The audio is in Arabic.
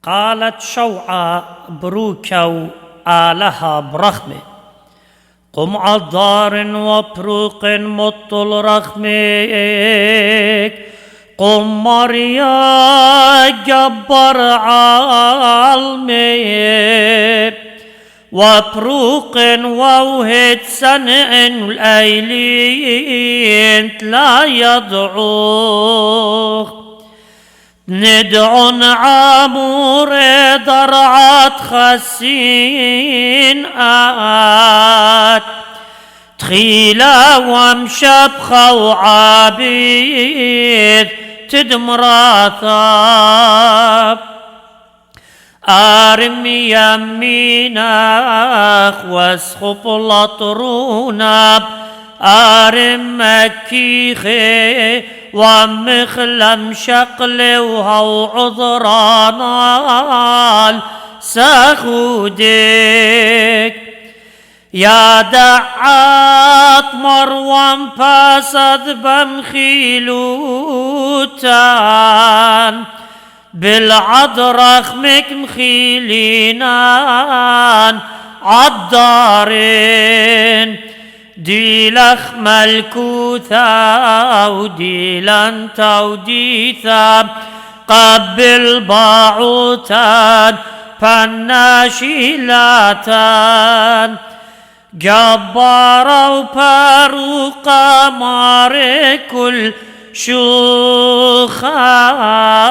قالت شوعة بروكو آلها برخمه قم عضار وبروق مطل رخمك قم مريا جبر عالمي وبروق ووهد سنع الأيلين لا يدعوك ندع عامور درعت خسين تخيلا ومشبخة وعابيد تدمراثاب أرم يمينك واسخب لطرونا أرم مكيخي ومخلم شقل وهو عذرانا سخودك يا دعات مروان فاسد بمخيلوتان بالعذر خمك مخيلينان عالدارين ديلخ ملكوثا وديلان توديثا قبل باعوتان فالناشيلاتان جبارا وباروقا ماري كل شو خالا